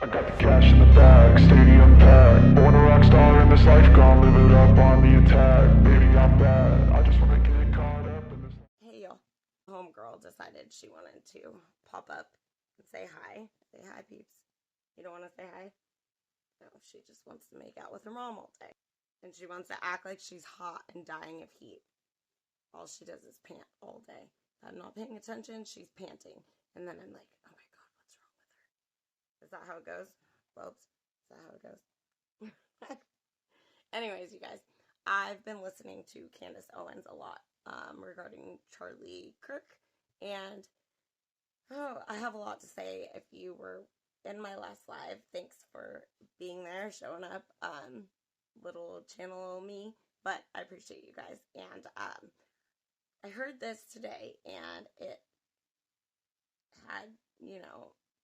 I got the cash in the bag, stadium packed. Born a rock star in this life, gonna live it up on the attack. Baby, I'm bad, I just wanna get caught up in this. Hey y'all, homegirl decided she wanted to pop up and say hi. Say hi, peeps. You don't want to say hi? No, she just wants to make out with her mom all day. And she wants to act like she's hot and dying of heat. All she does is pant all day. I'm not paying attention, she's panting. And then I'm like, oh my god, what's wrong with her? Is that how it goes? Bobes? Is that how it goes? Anyways, you guys, I've been listening to Candace Owens a lot regarding Charlie Kirk. And I have a lot to say. If you were in my last live, thanks for being there, showing up. Little channel me, but I appreciate you guys. And I heard this today, and it had,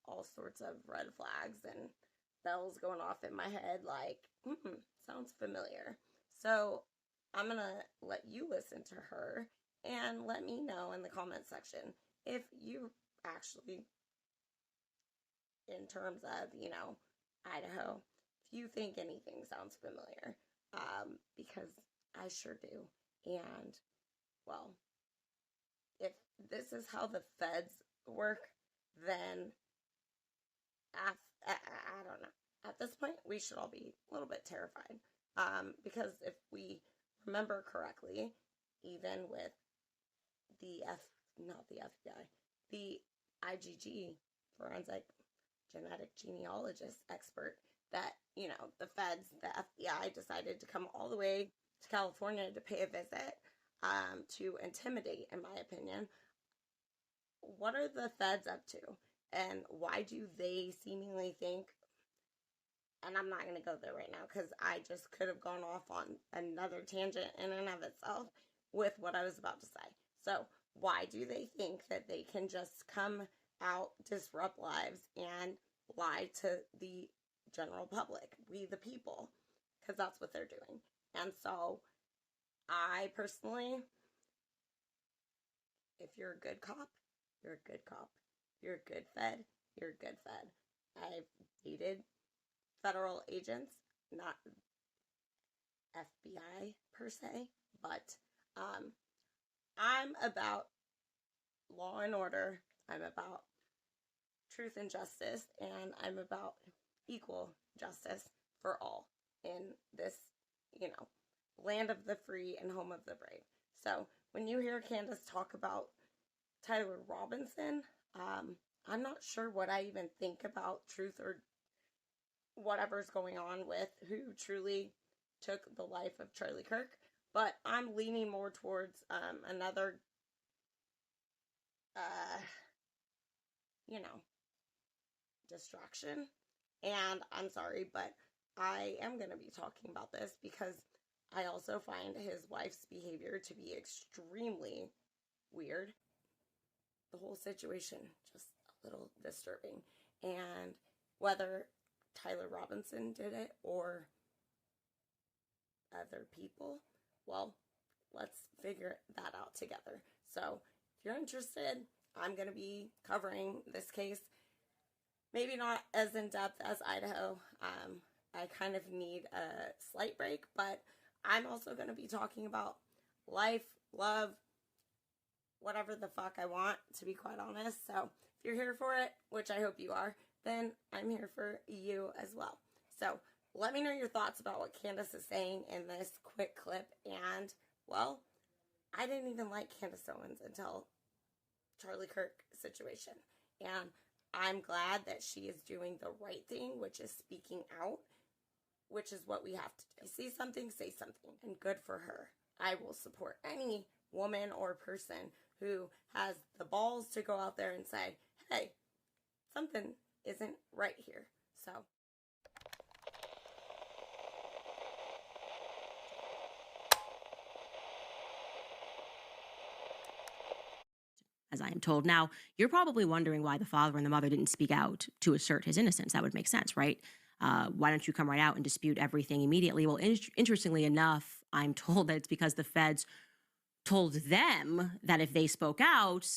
all sorts of red flags and bells going off in my head like, sounds familiar. So I'm going to let you listen to her and let me know in the comment section if you actually, in terms of, Idaho, if you think anything sounds familiar, because I sure do. And, well, if this is how the feds work, then I don't know. At this point, we should all be a little bit terrified. Because if we remember correctly, even with the IgG, forensic genetic genealogist expert, that, the feds, the FBI decided to come all the way to California to pay a visit, to intimidate, in my opinion. What are the feds up to? And why do they seemingly think, and I'm not going to go there right now because I just could have gone off on another tangent in and of itself with what I was about to say. So why do they think that they can just come out, disrupt lives, and lie to the general public, we the people? Because that's what they're doing. And so I personally, if you're a good cop, you're a good cop. If you're a good fed, you're a good fed. I've dated federal agents, not FBI per se, but I'm about law and order. I'm about truth and justice, and I'm about equal justice for all in this, land of the free and home of the brave. So when you hear Candace talk about Tyler Robinson, I'm not sure what I even think about truth or whatever's going on with who truly took the life of Charlie Kirk, but I'm leaning more towards another, distraction. And I'm sorry, but I am going to be talking about this because I also find his wife's behavior to be extremely weird. The whole situation just a little disturbing. And whether Tyler Robinson did it or other people, well, let's figure that out together. So if you're interested, I'm going to be covering this case. Maybe not as in depth as Idaho. I kind of need a slight break, but I'm also going to be talking about life, love, whatever the fuck I want, to be quite honest. So if you're here for it, which I hope you are, then I'm here for you as well. So let me know your thoughts about what Candace is saying in this quick clip. And, well, I didn't even like Candace Owens until Charlie Kirk situation. And I'm glad that she is doing the right thing, which is speaking out, which is what we have to do. See something, say something, and good for her. I will support any woman or person who has the balls to go out there and say, hey, something isn't right here. So as I am told. Now, you're probably wondering why the father and the mother didn't speak out to assert his innocence. That would make sense, right? Why don't you come right out and dispute everything immediately? Well, interestingly enough, I'm told that it's because the feds told them that if they spoke out,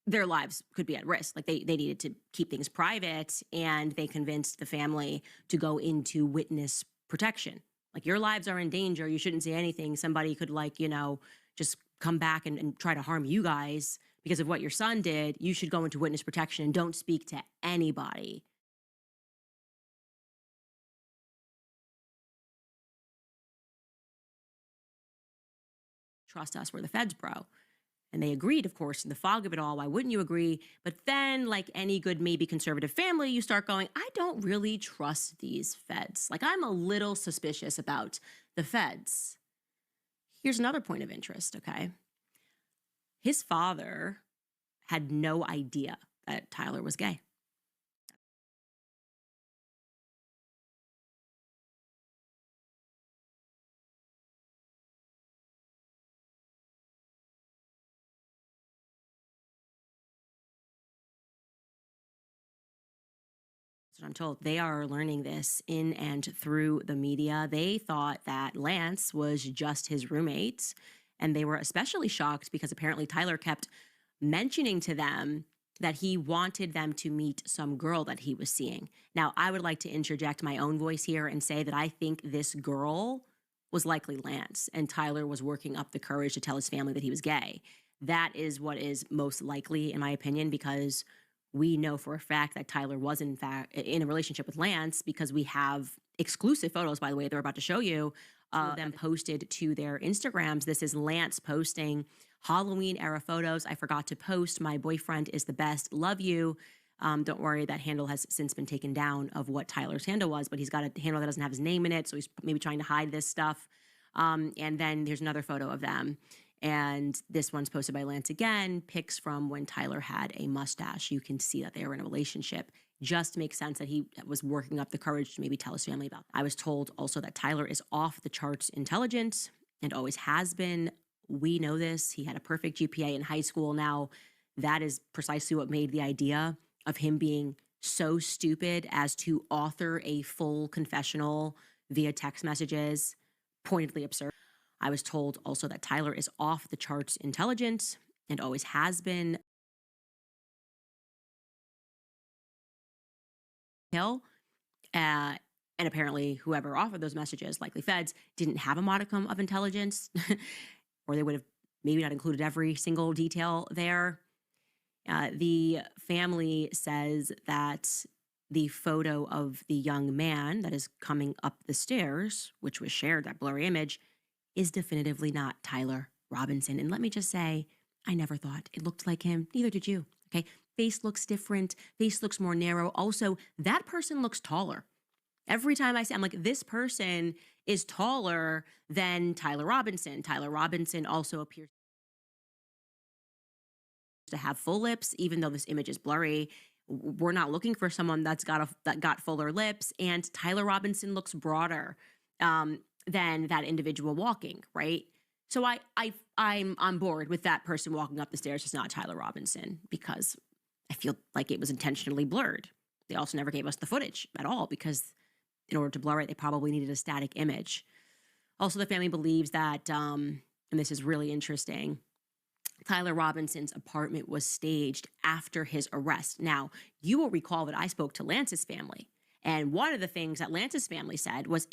their lives could be at risk. Like they needed to keep things private, and they convinced the family to go into witness protection. Like, your lives are in danger. You shouldn't say anything. Somebody could, like, just come back and try to harm you guys because of what your son did. You should go into witness protection and don't speak to anybody. Trust us, we're the feds, bro. And they agreed, of course, in the fog of it all. Why wouldn't you agree? But then, like any good, maybe conservative family, you start going, I don't really trust these feds. Like, I'm a little suspicious about the feds. Here's another point of interest, okay? His father had no idea that Tyler was gay. That's what I'm told. They are learning this in and through the media. They thought that Lance was just his roommate, and they were especially shocked because apparently Tyler kept mentioning to them that he wanted them to meet some girl that he was seeing. Now, I would like to interject my own voice here and say that I think this girl was likely Lance, and Tyler was working up the courage to tell his family that he was gay. That is what is most likely, in my opinion, because we know for a fact that Tyler was, in fact, in a relationship with Lance, because we have exclusive photos, by the way, they're about to show you, them posted to their Instagrams. This is Lance posting Halloween era photos. I forgot to post. My boyfriend is the best. Love you. Don't worry, that handle has since been taken down of what Tyler's handle was, but he's got a handle that doesn't have his name in it, so he's maybe trying to hide this stuff. And then there's another photo of them. And this one's posted by Lance again, pics from when Tyler had a mustache. You can see that they were in a relationship. Just makes sense that he was working up the courage to maybe tell his family about it. I was told also that Tyler is off the charts intelligent and always has been. We know this. He had a perfect GPA in high school. Now, that is precisely what made the idea of him being so stupid as to author a full confessional via text messages pointedly absurd. I was told also that Tyler is off the charts intelligent and always has been. And apparently whoever offered those messages, likely feds, didn't have a modicum of intelligence, or they would have maybe not included every single detail there. The family says that the photo of the young man that is coming up the stairs, which was shared, that blurry image, is definitively not Tyler Robinson. And let me just say, I never thought it looked like him. Neither did you, okay? Face looks different. Face looks more narrow. Also, that person looks taller. Every time I say, I'm like, this person is taller than Tyler Robinson. Tyler Robinson also appears to have full lips, even though this image is blurry. We're not looking for someone that got fuller lips. And Tyler Robinson looks broader than that individual walking, right? So I'm on board with that person walking up the stairs. It's not Tyler Robinson, because I feel like it was intentionally blurred. They also never gave us the footage at all, because in order to blur it, they probably needed a static image. Also, the family believes that, and this is really interesting, Tyler Robinson's apartment was staged after his arrest. Now, you will recall that I spoke to Lance's family. And one of the things that Lance's family said was,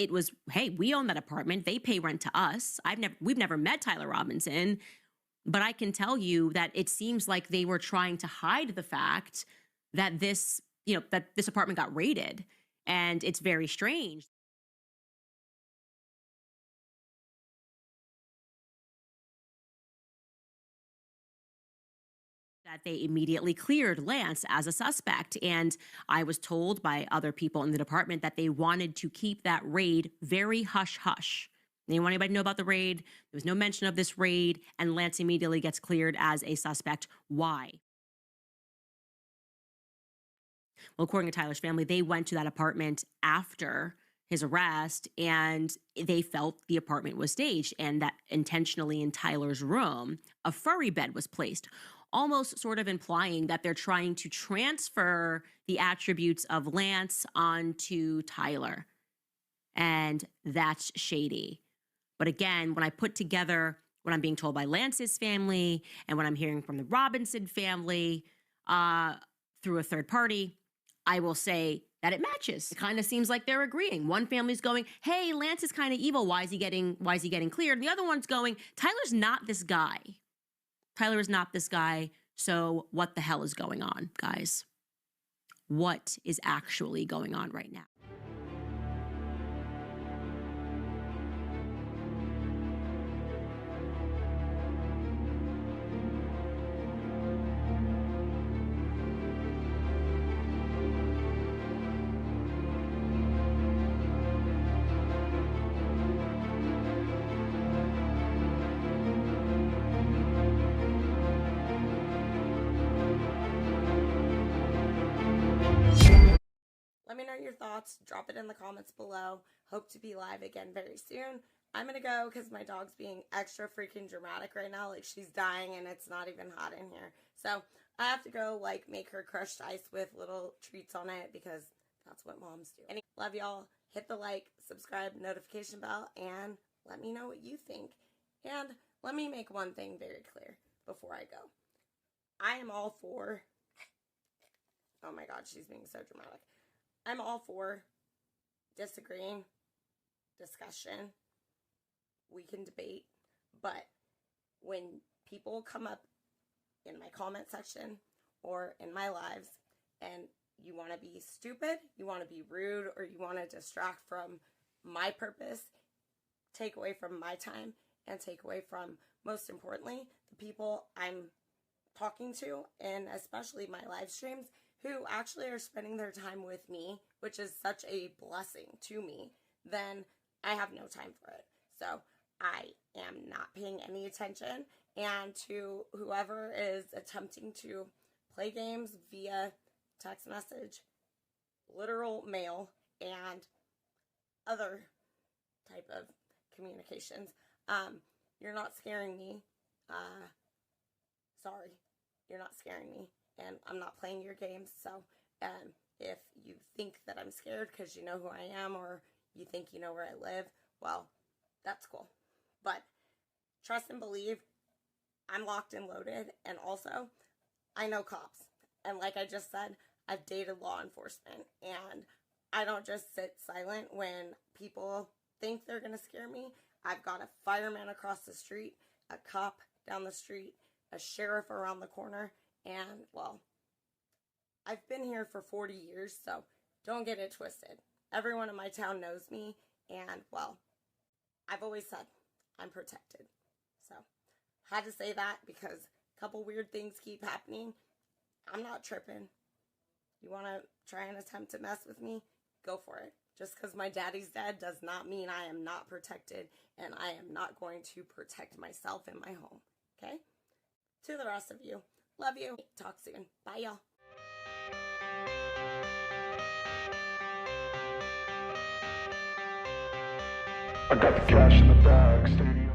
hey, we own that apartment. They pay rent to us. We've never met Tyler Robinson, but I can tell you that it seems like they were trying to hide the fact that this apartment got raided. And it's very strange that they immediately cleared Lance as a suspect. And I was told by other people in the department that they wanted to keep that raid very hush-hush. They didn't want anybody to know about the raid. There was no mention of this raid, and Lance immediately gets cleared as a suspect. Why? Well, according to Tyler's family, they went to that apartment after his arrest, and they felt the apartment was staged, and that intentionally in Tyler's room, a furry bed was placed, almost sort of implying that they're trying to transfer the attributes of Lance onto Tyler. And that's shady. But again, when I put together what I'm being told by Lance's family, and what I'm hearing from the Robinson family through a third party, I will say that it matches. It kind of seems like they're agreeing. One family's going, hey, Lance is kind of evil. Why is he getting cleared? And the other one's going, Tyler's not this guy. Tyler is not this guy. So what the hell is going on, guys? What is actually going on right now? Let me know your thoughts. Drop it in the comments below. Hope to be live again very soon. I'm going to go because my dog's being extra freaking dramatic right now. Like, she's dying and it's not even hot in here. So I have to go, like, make her crushed ice with little treats on it because that's what moms do. Anyway, love y'all. Hit the like, subscribe, notification bell, and let me know what you think. And let me make one thing very clear before I go. I am all for... Oh my God, she's being so dramatic. I'm all for disagreeing, discussion. We can debate, but when people come up in my comment section or in my lives and you want to be stupid, you want to be rude, or you want to distract from my purpose, take away from my time, and take away from, most importantly, the people I'm talking to, and especially my live streams, who actually are spending their time with me, which is such a blessing to me, then I have no time for it. So I am not paying any attention. And to whoever is attempting to play games via text message, literal mail, and other type of communications, you're not scaring me. Sorry, you're not scaring me. And I'm not playing your games, so if you think that I'm scared because you know who I am or you think you know where I live, well, that's cool. But trust and believe, I'm locked and loaded, and also, I know cops. And like I just said, I've dated law enforcement, and I don't just sit silent when people think they're going to scare me. I've got a fireman across the street, a cop down the street, a sheriff around the corner, and, well, I've been here for 40 years, so don't get it twisted. Everyone in my town knows me, and, well, I've always said I'm protected. So, had to say that because a couple weird things keep happening. I'm not tripping. You want to try and attempt to mess with me? Go for it. Just because my daddy's dead does not mean I am not protected, and I am not going to protect myself in my home. Okay? To the rest of you, love you. Talk soon. Bye, y'all. I got the cash in the bag, stadium.